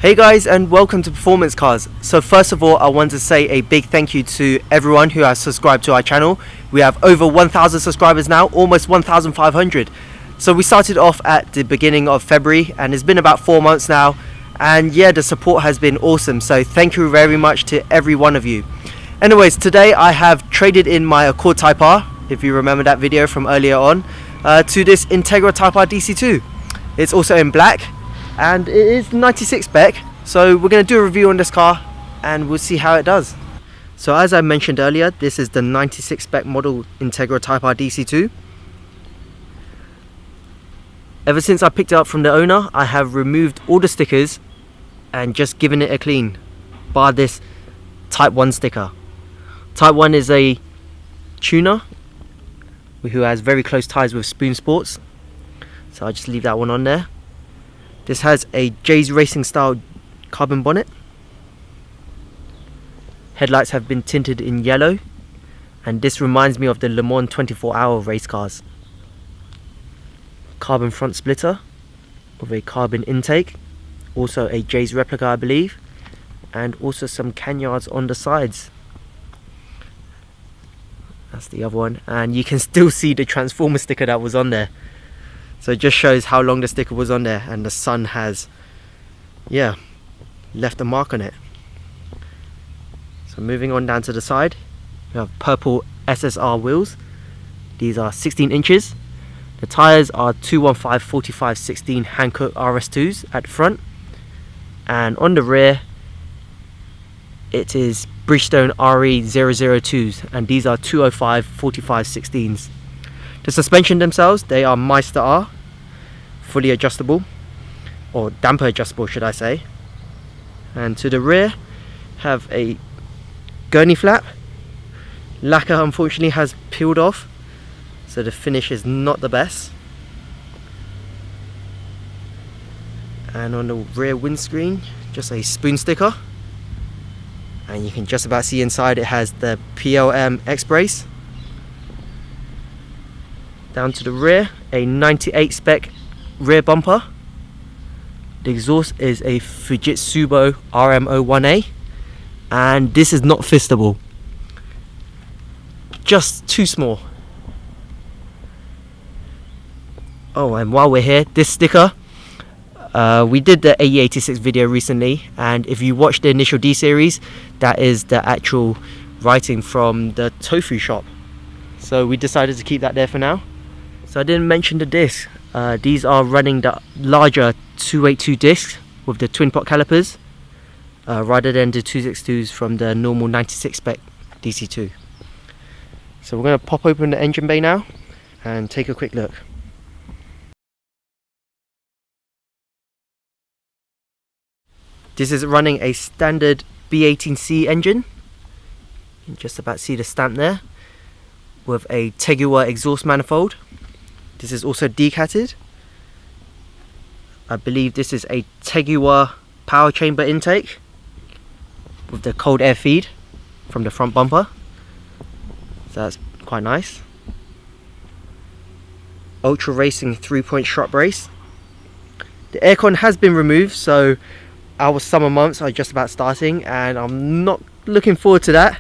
Hey guys, and welcome to Performance Cars. So first of all, I want to say a big thank you to everyone who has subscribed to our channel. We have over 1,000 subscribers now, almost 1,500. So we started off at the beginning of February and it's been about 4 months now, and yeah, the support has been awesome. So thank you very much to every one of you. Anyways, today I have traded in my Accord Type R, if you remember that video from earlier on, to this Integra Type R DC2. It's also in black and it is 96 spec, so we're going to do a review on this car and we'll see how it does. So as I mentioned earlier, this is the 96 spec model Integra Type R DC2. Ever since I picked it up from the owner, I have removed all the stickers and just given it a clean, bar this Type 1 sticker. Type 1 is a tuner who has very close ties with Spoon Sports, so I'll just leave that one on there. This has a J's Racing style carbon bonnet. Headlights have been tinted in yellow, and this reminds me of the Le Mans 24-hour race cars. Carbon front splitter with a carbon intake, also a J's replica I believe, and also some canyards on the sides. That's the other one, and you can still see the Transformer sticker that was on there. So it just shows how long the sticker was on there, and the sun has, yeah, left a mark on it. So moving on down to the side, we have purple SSR wheels. These are 16 inches. The tyres are 215/45/16 Hankook RS2s at the front, and on the rear it is Bridgestone RE002s, and these are 205/45/16s. The suspension themselves, they are Meister R, fully adjustable, or damper adjustable should I say. And to the rear have a gurney flap. Lacquer unfortunately has peeled off, so the finish is not the best. And on the rear windscreen, just a Spoon sticker, and you can just about see inside it has the PLM X-brace. Down to the rear, a 98 spec rear bumper. The exhaust is a Fujitsu RM01A, and this is not fistable, just too small. Oh, and while we're here, this sticker, we did the AE86 video recently, and if you watch the initial D series, that is the actual writing from the tofu shop, so we decided to keep that there for now. So I didn't mention the discs. These are running the larger 282 discs with the twin pot calipers, rather than the 262s from the normal 96 spec DC2. So we're going to pop open the engine bay now and take a quick look. This is running a standard B18C engine. You can just about see the stamp there, with a Tegua exhaust manifold. This is also decatted. I believe this is a Tegua power chamber intake with the cold air feed from the front bumper, so that's quite nice. Ultra Racing 3-point strut brace. The aircon has been removed, so our summer months are just about starting and I'm not looking forward to that.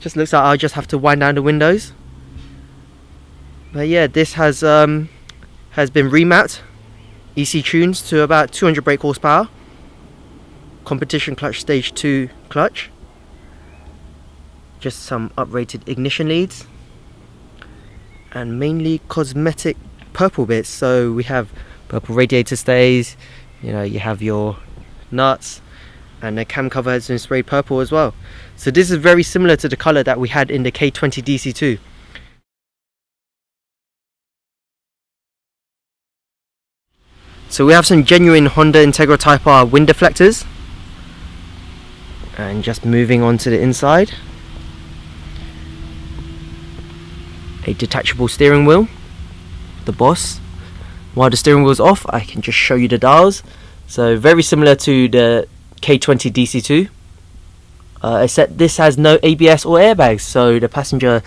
Just looks like I'll just have to wind down the windows. But yeah, this has been remapped, EC tunes to about 200 brake horsepower, competition clutch stage 2 clutch, just some uprated ignition leads, and mainly cosmetic purple bits. So we have purple radiator stays, you know, you have your nuts, and the cam cover has been sprayed purple as well. So this is very similar to the colour that we had in the K20 DC2. So we have some genuine Honda Integra Type R wind deflectors, and just moving on to the inside, a detachable steering wheel, the Boss. While the steering wheel is off, I can just show you the dials. So very similar to the K20 DC2, except this has no ABS or airbags, so the passenger,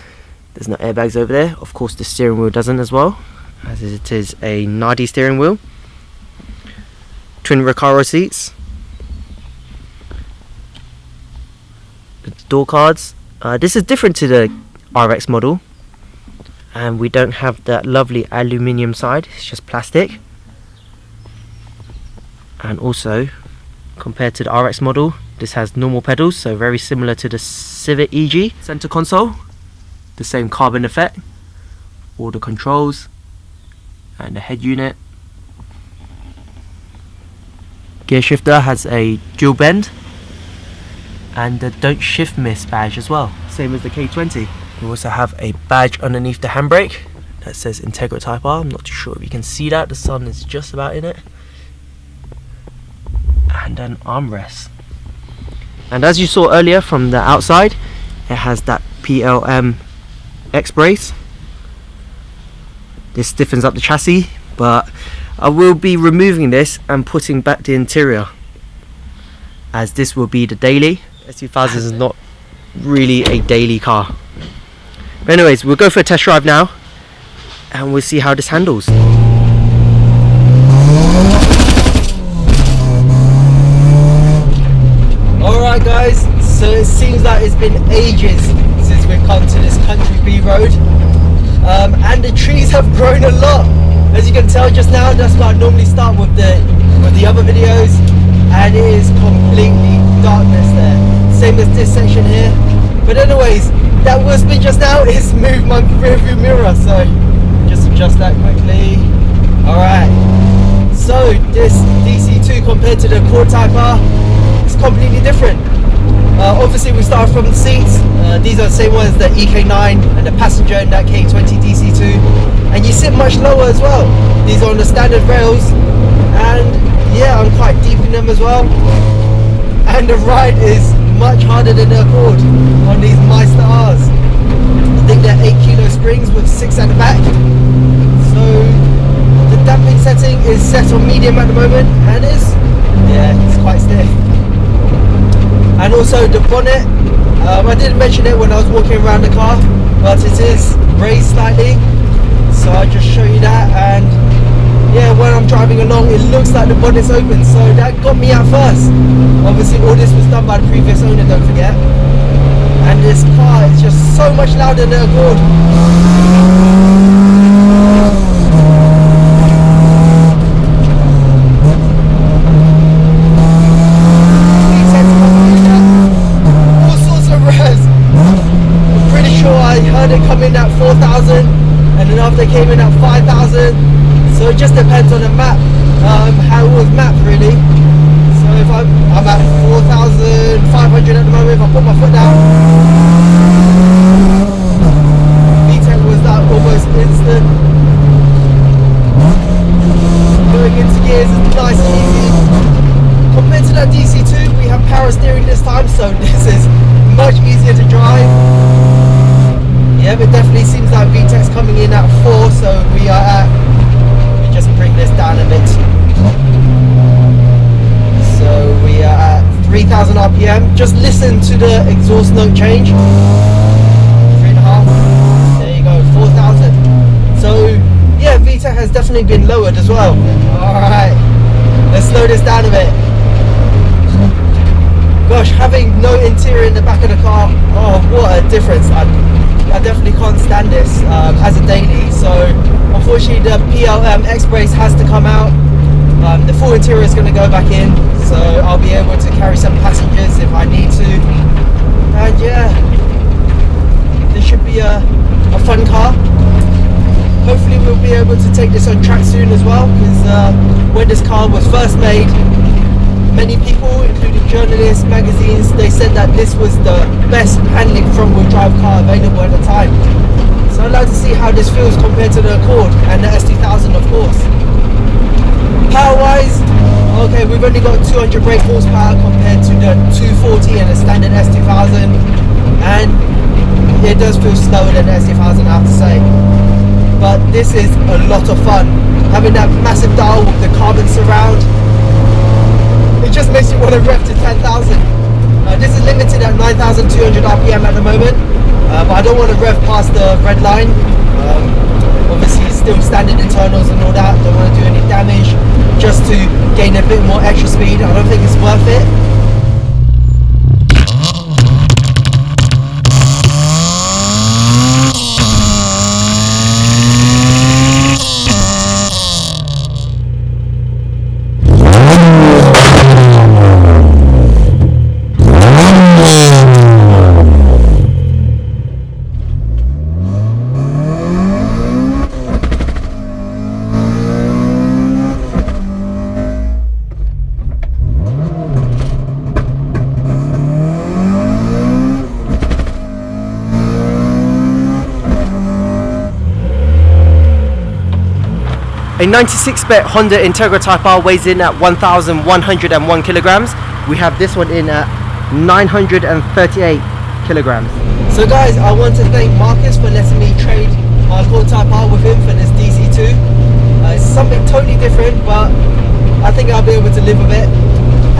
there's no airbags over there. Of course the steering wheel doesn't as well, as it is a Nardi steering wheel. Twin Recaro seats, the door cards. This is different to the RX model, and we don't have that lovely aluminium side, it's just plastic. And also, compared to the RX model, this has normal pedals, so very similar to the Civic EG. Center console, the same carbon effect, all the controls, and the head unit. Gear shifter has a dual bend, and the don't shift miss badge as well, same as the K20. We also have a badge underneath the handbrake that says Integra Type R. I'm not too sure if you can see that, the sun is just about in it. And an armrest. And as you saw earlier from the outside, it has that PLM X brace. This stiffens up the chassis, but I will be removing this and putting back the interior, as this will be the daily. S2000 is not really a daily car. But anyways, we'll go for a test drive now and we'll see how this handles. Alright guys, so it seems like it's been ages since we've come to this country B road, and the trees have grown a lot. As you can tell just now, that's why I normally start with the other videos, and it is completely darkness there, same as this section here. But anyways, that wheel spin just now is moved my rear view mirror, so just adjust that quickly. Alright, so this DC2 compared to the Core Type R, it's completely different. Obviously we started from the seats. These are the same ones as the EK9 and the passenger in that K20 DC2, and you sit much lower as well. These are on the standard rails, and yeah, I'm quite deep in them as well. And the ride is much harder than the Accord on these Meister R's. I think they're 8 kilo springs with 6 at the back. So the damping setting is set on medium at the moment, and it's quite stiff. And also the bonnet, I didn't mention it when I was walking around the car, but it is raised slightly, so I'll just show you that. And yeah, when I'm driving along, it looks like the bonnet's open, so that got me at first. Obviously all this was done by the previous owner, don't forget. And this car is just so much louder than the Accord. It come in at 4,000, and then after came in at 5,000, so it just depends on the map, how it was mapped really. So if I'm at 4,500 at the moment, if I put my foot down, VTEC was that almost instant. Going into gears is nice and easy. Compared to that DC2, we have power steering this time, so this is much easier to drive. Yeah, it definitely seems like VTEC's coming in at 4, so we are at, let me just bring this down a bit. So we are at 3,000 RPM. Just listen to the exhaust note change. 3.5. There you go, 4,000. So yeah, VTEC has definitely been lowered as well. Alright, let's slow this down a bit. Gosh, having no interior in the back of the car, oh what a difference. I definitely can't stand this as a daily, so unfortunately the PLM X brace has to come out. The full interior is going to go back in, so I'll be able to carry some passengers if I need to. And yeah, this should be a fun car. Hopefully we'll be able to take this on track soon as well, because when this car was first made, many people, including journalists, magazines, they said that this was the best handling front-wheel drive car available at the time. So I'd like to see how this feels compared to the Accord and the S2000, of course. Power-wise, okay, we've only got 200 brake horsepower compared to the 240 and the standard S2000, and it does feel slower than the S2000, I have to say. But this is a lot of fun. Having that massive dial with the carbon surround, it just makes you want to rev to 10,000. This is limited at 9,200 RPM at the moment, but I don't want to rev past the red line. Obviously still standard internals and all that, don't want to do any damage, just to gain a bit more extra speed. I don't think it's worth it. A 96-bit Honda Integra Type R weighs in at 1,101 kilograms. We have this one in at 938 kilograms. So guys, I want to thank Marcus for letting me trade my Core Type R with him for this DC2. It's something totally different, but I think I'll be able to live with it.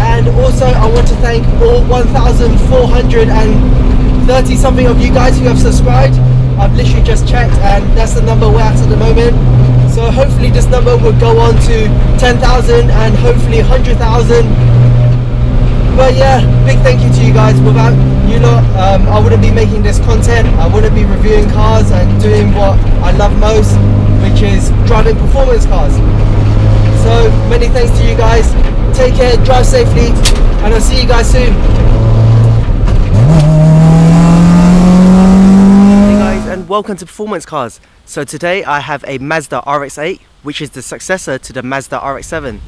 And also I want to thank all 1,430 something of you guys who have subscribed. I've literally just checked and that's the number we're at the moment. So hopefully this number will go on to 10,000 and hopefully 100,000. But yeah, big thank you to you guys. Without you lot, I wouldn't be making this content. I wouldn't be reviewing cars and doing what I love most, which is driving performance cars. So many thanks to you guys. Take care, drive safely, and I'll see you guys soon. Hey guys, and welcome to Performance Cars. So today I have a Mazda RX-8, which is the successor to the Mazda RX-7.